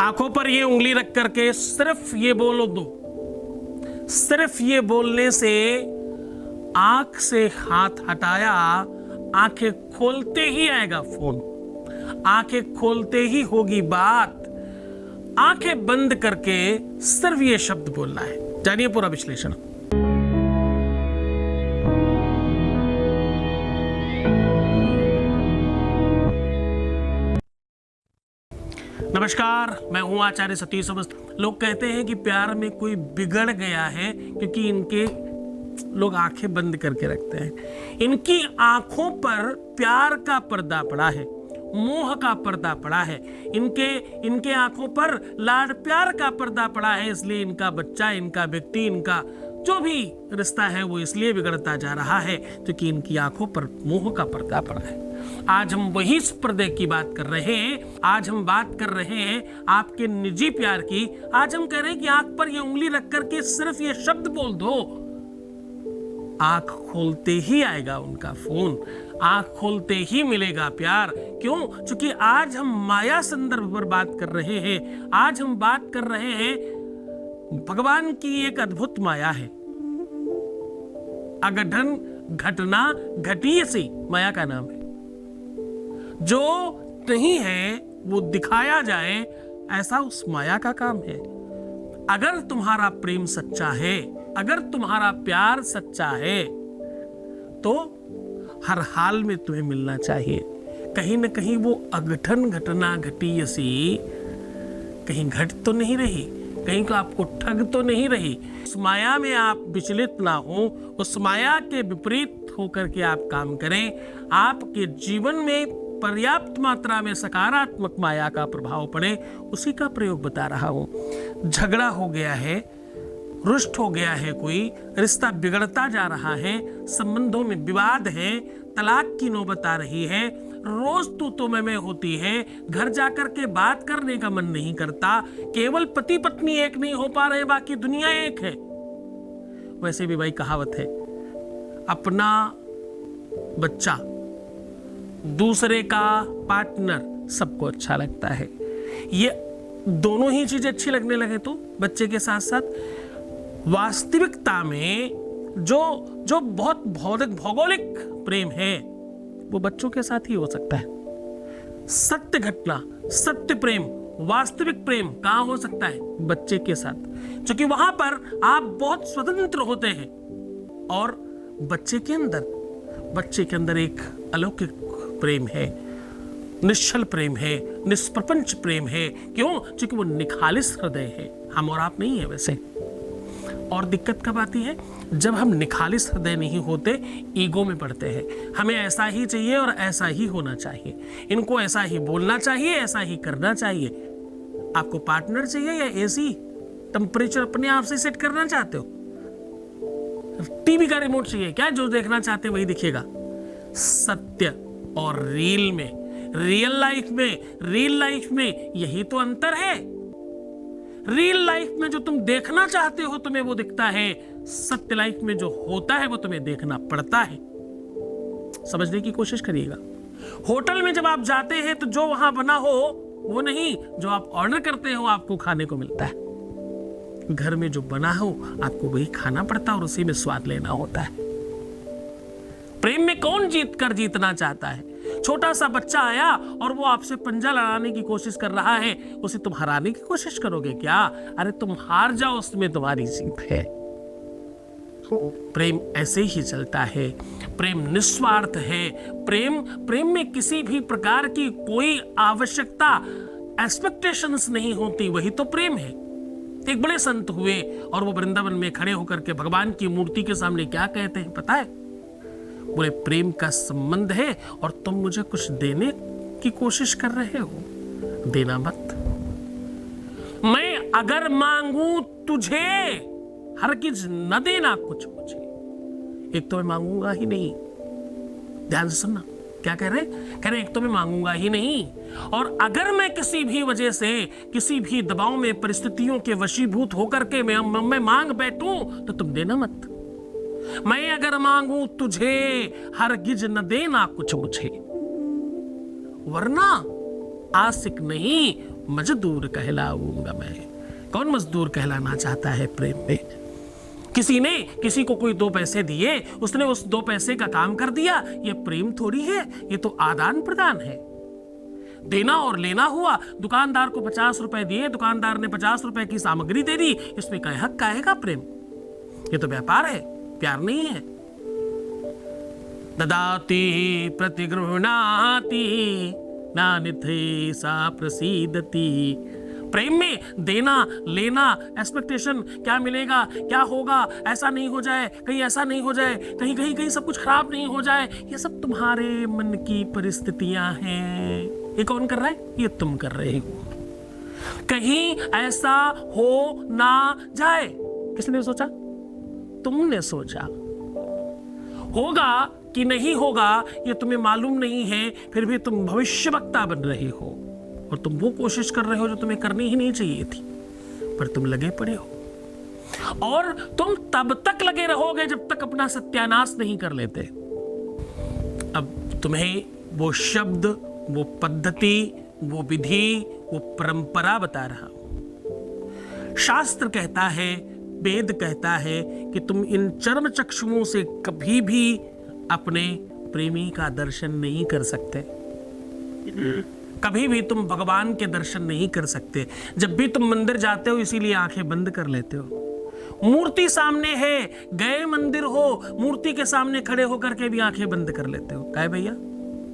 आंखों पर ये उंगली रख करके सिर्फ ये बोलो दो, सिर्फ ये बोलने से आंख से हाथ हटाया, आंखें खोलते ही आएगा फोन, आंखें खोलते ही होगी बात, आंखें बंद करके सिर्फ ये शब्द बोलना है। जानिए पूरा विश्लेषण। नमस्कार, मैं हूं आचार्य सतीश अवस्थी। लोग कहते हैं कि प्यार में कोई बिगड़ गया है क्योंकि इनके लोग आंखें बंद करके रखते हैं। इनकी आंखों पर प्यार का पर्दा पड़ा है, मोह का पर्दा पड़ा है, इनके आंखों पर लाड प्यार का पर्दा पड़ा है। इसलिए इनका बच्चा, इनका व्यक्ति, इनका जो भी रिश्ता है वो इसलिए बिगड़ता जा रहा है क्योंकि इनकी आंखों पर मोह का पर्दा पड़ा है। आज हम वही पर्दे की बात कर रहे हैं। आज हम बात कर रहे हैं आपके निजी प्यार की। आज हम कह रहे हैं कि आंख पर ये उंगली रख करके सिर्फ ये शब्द बोल दो, आंख खोलते ही आएगा उनका फोन, आंख खोलते ही मिलेगा प्यार। क्यों? क्योंकि आज हम माया संदर्भ पर बात कर रहे हैं। आज हम बात कर रहे हैं भगवान की एक अद्भुत माया है। अगठन घटना घटी सी माया का नाम है। जो नहीं है वो दिखाया जाए, ऐसा उस माया का काम है। अगर तुम्हारा प्रेम सच्चा है, अगर तुम्हारा प्यार सच्चा है तो हर हाल में तुम्हें मिलना चाहिए। कहीं न कहीं वो अगठन घटना घटी सी कहीं घट तो नहीं रही, कहीं को आपको ठग तो नहीं रही। उस माया में आप विचलित ना हो, उस माया के विपरीत होकर के आप काम करें। आपके जीवन में पर्याप्त मात्रा में सकारात्मक माया का प्रभाव पड़े, उसी का प्रयोग बता रहा हूं। झगड़ा हो गया है, रुष्ट हो गया है, कोई रिश्ता बिगड़ता जा रहा है, संबंधों में विवाद है, तलाक की नौबत आ रही है, रोज तू मैं होती है, घर जाकर के बात करने का मन नहीं करता, केवल पति पत्नी एक नहीं हो पा रहे, बाकी दुनिया एक है। वैसे भी भाई कहावत है, अपना बच्चा, दूसरे का पार्टनर सबको अच्छा लगता है। ये दोनों ही चीजें अच्छी लगने लगे तो बच्चे के साथ साथ वास्तविकता में जो बहुत भौगोलिक प्रेम है वो बच्चों के साथ ही हो सकता है। सत्य घटना, सत्य प्रेम, वास्तविक प्रेम कहां हो सकता है? बच्चे के साथ, क्योंकि वहां पर आप बहुत स्वतंत्र होते हैं और बच्चे के अंदर एक अलौकिक प्रेम है, निश्चल प्रेम है, निष्प्रपंच प्रेम है। क्यों? क्योंकि वो निखालिस हृदय है। हम और आप नहीं है वैसे। और दिक्कत कब आती है? जब हम निखालिस हृदय नहीं होते, ईगो में पड़ते हैं। हमें ऐसा ही चाहिए और ऐसा ही होना चाहिए, इनको ऐसा ही बोलना चाहिए, ऐसा ही करना चाहिए। आपको पार्टनर चाहिए या एसी टेम्परेचर अपने आप से सेट करना चाहते हो? टीवी का रिमोट चाहिए क्या? जो देखना चाहते हैं वही दिखेगा। सत्य और रियल लाइफ में यही तो अंतर है। रियल लाइफ में जो तुम देखना चाहते हो तुम्हें वो दिखता है, सत्य लाइफ में जो होता है वो तुम्हें देखना पड़ता है। समझने की कोशिश करिएगा। होटल में जब आप जाते हैं तो जो वहां बना हो वो नहीं, जो आप ऑर्डर करते हो आपको खाने को मिलता है। घर में जो बना हो आपको वही खाना पड़ता है और उसी में स्वाद लेना होता है। प्रेम में कौन जीतना चाहता है? छोटा सा बच्चा आया और वो आपसे पंजा लड़ाने की कोशिश कर रहा है, उसे तुम हराने की कोशिश करोगे क्या? अरे तुम हार जाओ, उसमें तुम्हारी जीत है। प्रेम ऐसे ही चलता है। प्रेम निस्वार्थ है। प्रेम में किसी भी प्रकार की कोई आवश्यकता, एक्सपेक्टेशंस नहीं होती, वही तो प्रेम है। एक बड़े संत हुए और वो वृंदावन में खड़े होकर के भगवान की मूर्ति के सामने क्या कहते हैं पता है? बोले, प्रेम का संबंध है और तुम मुझे कुछ देने की कोशिश कर रहे हो, देना मत। मैं अगर मांगू तुझे, हरगिज न देना कुछ मुझे। एक तो मैं मांगूंगा ही नहीं। ध्यान से सुनना, क्या कह रहे? एक तो मैं मांगूंगा ही नहीं, और अगर मैं किसी भी वजह से, किसी भी दबाव में, परिस्थितियों के वशीभूत होकर के मैं मांग बैठूं तो तुम देना मत। मैं अगर मांगू तुझे, हरगिज न देना कुछ मुझे, वरना आशिक नहीं मजदूर कहलाऊंगा मैं। कौन मजदूर कहलाना चाहता है प्रेम में? किसी ने किसी को कोई 2 पैसे दिए, उसने उस 2 पैसे का काम कर दिया, ये प्रेम थोड़ी है, ये तो आदान प्रदान है। देना और लेना हुआ। दुकानदार को 50 रुपए दिए, दुकानदार ने 50 रुपए की सामग्री दे दी, इसमें क्या हक का है प्रेम? ये तो व्यापार है, प्यार नहीं है। ददाति प्रतिगृह्णाति नानिथे सा प्रसीदति। प्रेम में देना लेना, एक्सपेक्टेशन, क्या मिलेगा, क्या होगा, ऐसा नहीं हो जाए, कहीं ऐसा नहीं हो जाए, कहीं सब कुछ खराब नहीं हो जाए, ये सब तुम्हारे मन की परिस्थितियां हैं। ये कौन कर रहा है? ये तुम कर रहे हो। कहीं ऐसा हो ना जाए, किसने सोचा? तुमने सोचा। होगा कि नहीं होगा ये तुम्हें मालूम नहीं है, फिर भी तुम भविष्यवक्ता बन रहे हो और तुम वो कोशिश कर रहे हो जो तुम्हें करनी ही नहीं चाहिए थी, पर तुम लगे पड़े हो। और तुम तब तक लगे रहोगे जब तक अपना सत्यानाश नहीं कर लेते। अब तुम्हें वो शब्द, वो पद्धति, वो विधि, वो परंपरा बता रहा हूं। शास्त्र कहता है, वेद कहता है कि तुम इन चर्म चक्षुओं से कभी भी अपने प्रेमी का दर्शन नहीं कर सकते। कभी भी तुम भगवान के दर्शन नहीं कर सकते। जब भी तुम मंदिर जाते हो इसीलिए आंखें बंद कर लेते हो। मूर्ति सामने है, गए मंदिर हो, मूर्ति के सामने खड़े होकर के भी आंखें बंद कर लेते हो। काहे भैया,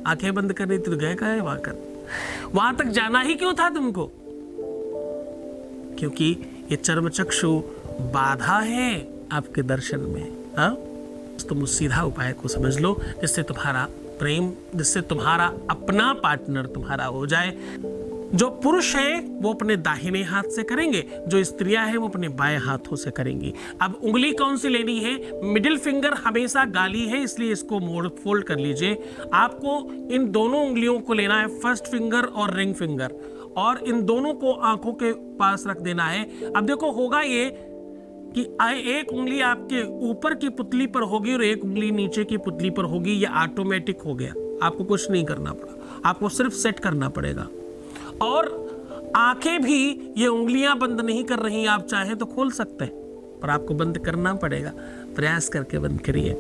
आंखें बंद कर रही थी तो गए काहे वहां तक जाना ही क्यों था तुमको? क्योंकि ये चर्म चक्षु बाधा है आपके दर्शन में। हाँ, तुम उस सीधा उपाय को समझ लो जिससे तुम्हारा प्रेम, जिससे तुम्हारा अपना पार्टनर तुम्हारा हो जाए। जो पुरुष है वो अपने दाहिने हाथ से करेंगे, जो स्त्रियां हैं वो अपने बाएं हाथों से करेंगी। अब उंगली कौन सी लेनी है? मिडिल फिंगर हमेशा गाली है, इसलिए इसको फोल्ड कर लीजिए। आपको इन दोनों उंगलियों को लेना है, फर्स्ट फिंगर और रिंग फिंगर, और इन दोनों को आंखों के पास रख देना है। अब देखो होगा ये कि एक उंगली आपके ऊपर की पुतली पर होगी और एक उंगली नीचे की पुतली पर होगी। ये ऑटोमेटिक हो गया, आपको कुछ नहीं करना पड़ा, आपको सिर्फ सेट करना पड़ेगा। और आंखें भी ये उंगलियां बंद नहीं कर रही, आप चाहें तो खोल सकते हैं, पर आपको बंद करना पड़ेगा। प्रयास करके बंद करिए।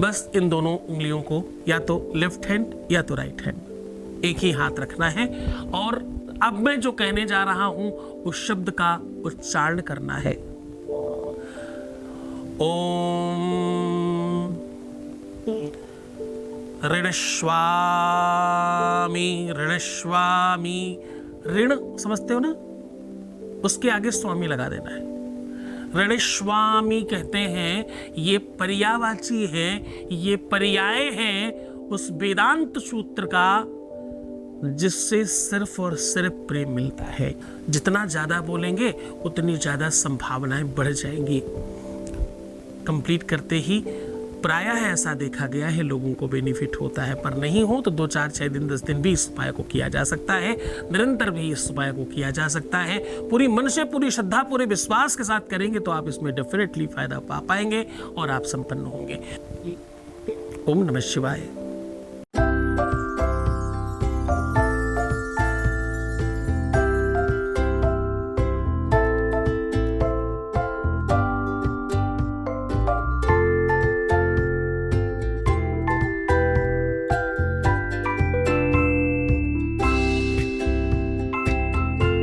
बस इन दोनों उंगलियों को या तो लेफ्ट हैंड या तो राइट हैंड एक ही हाथ रखना है, और अब मैं जो कहने जा रहा हूं उस शब्द का उच्चारण करना है। ओम ऋणस्वामी ऋणस्वामी। ऋण समझते हो ना, उसके आगे स्वामी लगा देना है। ऋणस्वामी कहते हैं, ये पर्यायवाची है, ये पर्याय है उस वेदांत सूत्र का जिससे सिर्फ और सिर्फ प्रेम मिलता है। जितना ज्यादा बोलेंगे उतनी ज्यादा संभावनाएं बढ़ जाएंगी। कंप्लीट करते ही प्रायः ऐसा देखा गया है लोगों को बेनिफिट होता है, पर नहीं हो तो 2, 4, 6 दिन 10 दिन भी इस उपाय को किया जा सकता है, निरंतर भी इस उपाय को किया जा सकता है। पूरी मन से, पूरी श्रद्धा, पूरे विश्वास के साथ करेंगे तो आप इसमें डेफिनेटली फायदा पा पाएंगे और आप संपन्न होंगे। ओम नमः शिवाय।